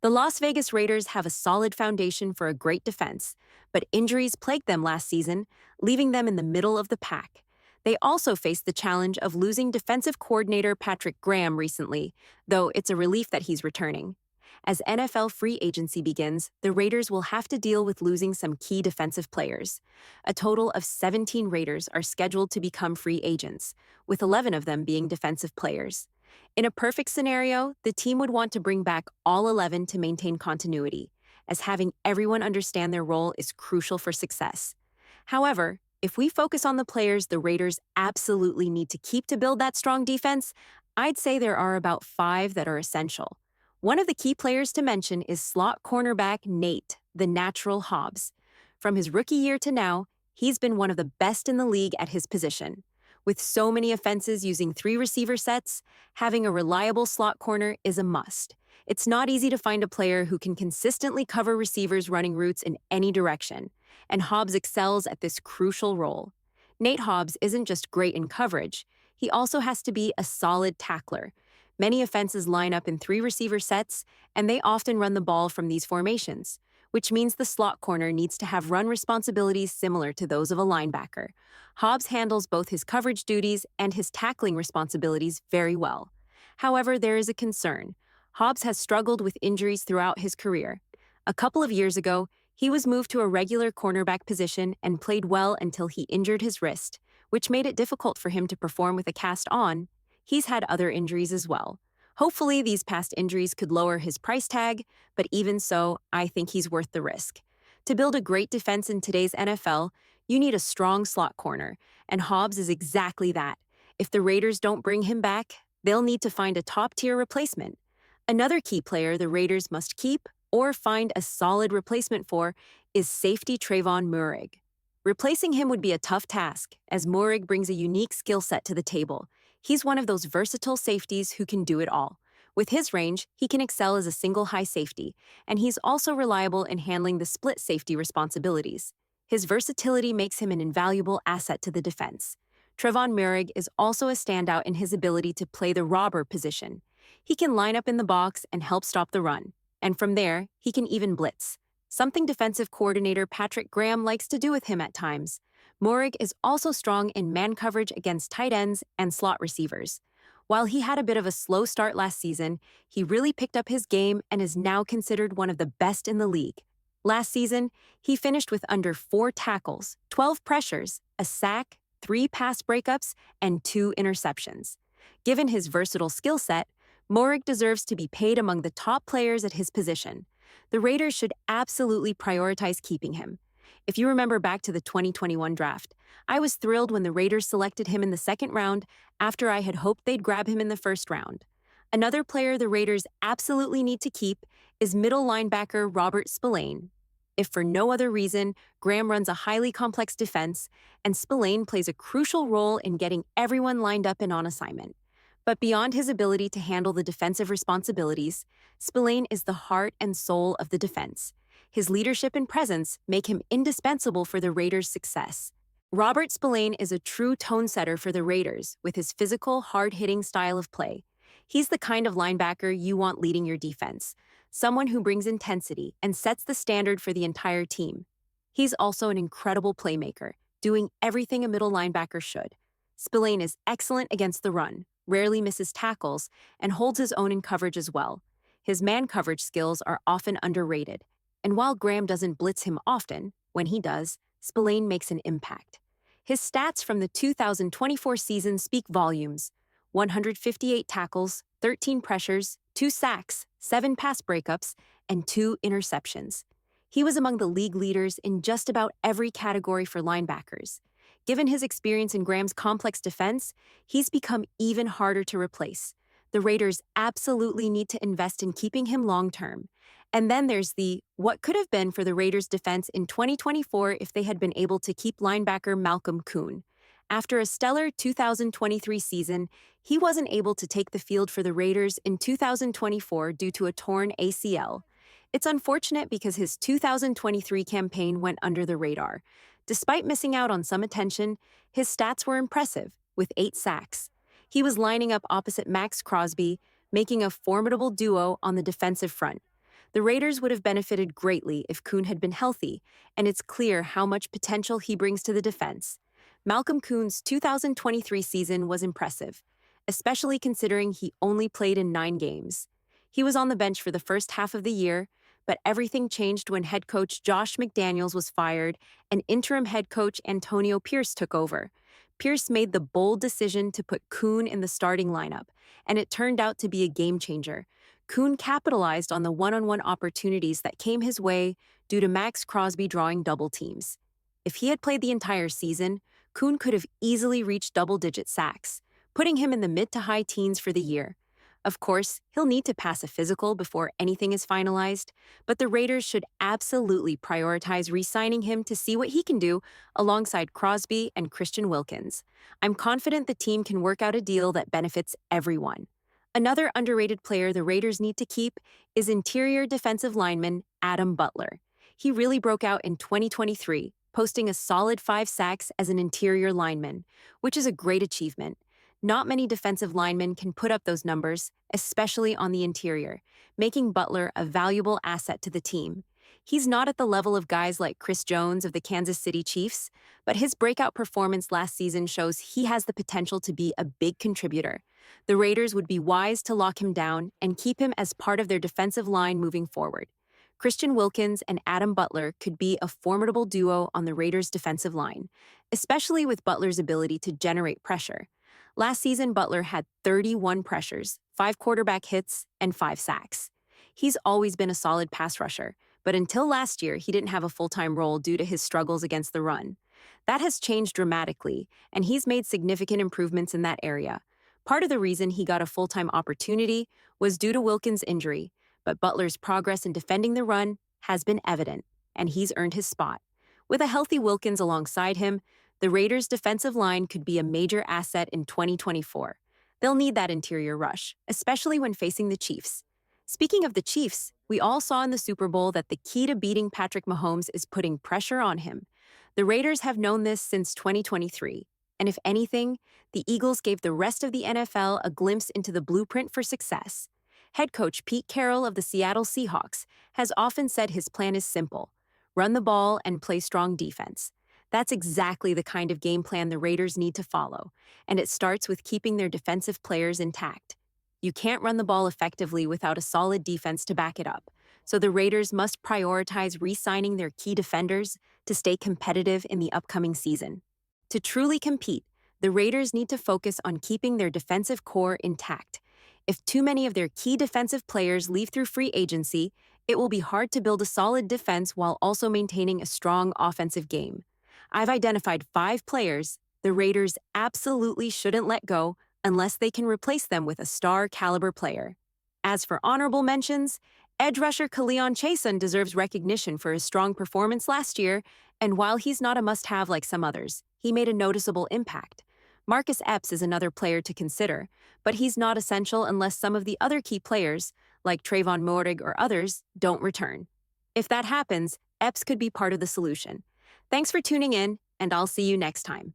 The Las Vegas Raiders have a solid foundation for a great defense, but injuries plagued them last season, leaving them in the middle of the pack. They also faced the challenge of losing defensive coordinator Patrick Graham recently, though it's a relief that he's returning. As NFL free agency begins, the Raiders will have to deal with losing some key defensive players. A total of 17 Raiders are scheduled to become free agents, with 11 of them being defensive players. In a perfect scenario, the team would want to bring back all 11 to maintain continuity, as having everyone understand their role is crucial for success. However, if we focus on the players the Raiders absolutely need to keep to build that strong defense, I'd say there are about 5 that are essential. One of the key players to mention is slot cornerback Nate, the natural Hobbs. From his rookie year to now, he's been one of the best in the league at his position. With so many offenses using 3 receiver sets, having a reliable slot corner is a must. It's not easy to find a player who can consistently cover receivers running routes in any direction, and Hobbs excels at this crucial role. Nate Hobbs isn't just great in coverage, he also has to be a solid tackler. Many offenses line up in 3 receiver sets, and they often run the ball from these formations, which means the slot corner needs to have run responsibilities similar to those of a linebacker. Hobbs handles both his coverage duties and his tackling responsibilities very well. However, there is a concern. Hobbs has struggled with injuries throughout his career. A couple of years ago, he was moved to a regular cornerback position and played well until he injured his wrist, which made it difficult for him to perform with a cast on. He's had other injuries as well. Hopefully, these past injuries could lower his price tag, but even so, I think he's worth the risk. To build a great defense in today's NFL, you need a strong slot corner, and Hobbs is exactly that. If the Raiders don't bring him back, they'll need to find a top-tier replacement. Another key player the Raiders must keep or find a solid replacement for is safety Trevon Moehrig. Replacing him would be a tough task, as Moehrig brings a unique skill set to the table. He's one of those versatile safeties who can do it all. With his range, he can excel as a single high safety, and he's also reliable in handling the split safety responsibilities. His versatility makes him an invaluable asset to the defense. Trevon Moehrig is also a standout in his ability to play the robber position. He can line up in the box and help stop the run, and from there, he can even blitz, something defensive coordinator Patrick Graham likes to do with him at times. Moehrig is also strong in man coverage against tight ends and slot receivers. While he had a bit of a slow start last season, he really picked up his game and is now considered one of the best in the league. Last season, he finished with under 4 tackles, 12 pressures, a sack, 3 pass breakups, and 2 interceptions. Given his versatile skill set, Moehrig deserves to be paid among the top players at his position. The Raiders should absolutely prioritize keeping him. If you remember back to the 2021 draft, I was thrilled when the Raiders selected him in the second round after I had hoped they'd grab him in the first round. Another player the Raiders absolutely need to keep is middle linebacker Robert Spillane. If for no other reason, Graham runs a highly complex defense, and Spillane plays a crucial role in getting everyone lined up and on assignment. But beyond his ability to handle the defensive responsibilities, Spillane is the heart and soul of the defense. His leadership and presence make him indispensable for the Raiders' success. Robert Spillane is a true tone setter for the Raiders with his physical, hard-hitting style of play. He's the kind of linebacker you want leading your defense, someone who brings intensity and sets the standard for the entire team. He's also an incredible playmaker, doing everything a middle linebacker should. Spillane is excellent against the run, rarely misses tackles, and holds his own in coverage as well. His man coverage skills are often underrated, and while Graham doesn't blitz him often, when he does, Spillane makes an impact. His stats from the 2024 season speak volumes: 158 tackles, 13 pressures, 2 sacks, 7 pass breakups, and 2 interceptions. He was among the league leaders in just about every category for linebackers. Given his experience in Graham's complex defense, he's become even harder to replace. The Raiders absolutely need to invest in keeping him long-term. And then there's the what could have been for the Raiders' defense in 2024 if they had been able to keep linebacker Malcolm Kuhn. After a stellar 2023 season, he wasn't able to take the field for the Raiders in 2024 due to a torn ACL. It's unfortunate because his 2023 campaign went under the radar. Despite missing out on some attention, his stats were impressive, with 8 sacks. He was lining up opposite Max Crosby, making a formidable duo on the defensive front. The Raiders would have benefited greatly if Kuhn had been healthy, and it's clear how much potential he brings to the defense. Malcolm Kuhn's 2023 season was impressive, especially considering he only played in 9 games. He was on the bench for the first half of the year, but everything changed when head coach Josh McDaniels was fired and interim head coach Antonio Pierce took over. Pierce made the bold decision to put Kuhn in the starting lineup, and it turned out to be a game changer. Kuhn capitalized on the one-on-one opportunities that came his way due to Max Crosby drawing double teams. If he had played the entire season, Kuhn could have easily reached double-digit sacks, putting him in the mid to high teens for the year. Of course, he'll need to pass a physical before anything is finalized, but the Raiders should absolutely prioritize re-signing him to see what he can do alongside Crosby and Christian Wilkins. I'm confident the team can work out a deal that benefits everyone. Another underrated player the Raiders need to keep is interior defensive lineman Adam Butler. He really broke out in 2023, posting a solid 5 sacks as an interior lineman, which is a great achievement. Not many defensive linemen can put up those numbers, especially on the interior, making Butler a valuable asset to the team. He's not at the level of guys like Chris Jones of the Kansas City Chiefs, but his breakout performance last season shows he has the potential to be a big contributor. The Raiders would be wise to lock him down and keep him as part of their defensive line moving forward. Christian Wilkins and Adam Butler could be a formidable duo on the Raiders' defensive line, especially with Butler's ability to generate pressure. Last season, Butler had 31 pressures, 5 quarterback hits, and 5 sacks. He's always been a solid pass rusher, but until last year, he didn't have a full-time role due to his struggles against the run. That has changed dramatically, and he's made significant improvements in that area. Part of the reason he got a full-time opportunity was due to Wilkins' injury, but Butler's progress in defending the run has been evident, and he's earned his spot. With a healthy Wilkins alongside him, the Raiders' defensive line could be a major asset in 2024. They'll need that interior rush, especially when facing the Chiefs. Speaking of the Chiefs, we all saw in the Super Bowl that the key to beating Patrick Mahomes is putting pressure on him. The Raiders have known this since 2023, and if anything, the Eagles gave the rest of the NFL a glimpse into the blueprint for success. Head coach Pete Carroll of the Seattle Seahawks has often said his plan is simple: run the ball and play strong defense. That's exactly the kind of game plan the Raiders need to follow, and it starts with keeping their defensive players intact. You can't run the ball effectively without a solid defense to back it up, so the Raiders must prioritize re-signing their key defenders to stay competitive in the upcoming season. To truly compete, the Raiders need to focus on keeping their defensive core intact. If too many of their key defensive players leave through free agency, it will be hard to build a solid defense while also maintaining a strong offensive game. I've identified 5 players the Raiders absolutely shouldn't let go unless they can replace them with a star-caliber player. As for honorable mentions, edge rusher Kaleon Chason deserves recognition for his strong performance last year, and while he's not a must-have like some others, he made a noticeable impact. Marcus Epps is another player to consider, but he's not essential unless some of the other key players, like Trayvon Moehrig or others, don't return. If that happens, Epps could be part of the solution. Thanks for tuning in, and I'll see you next time.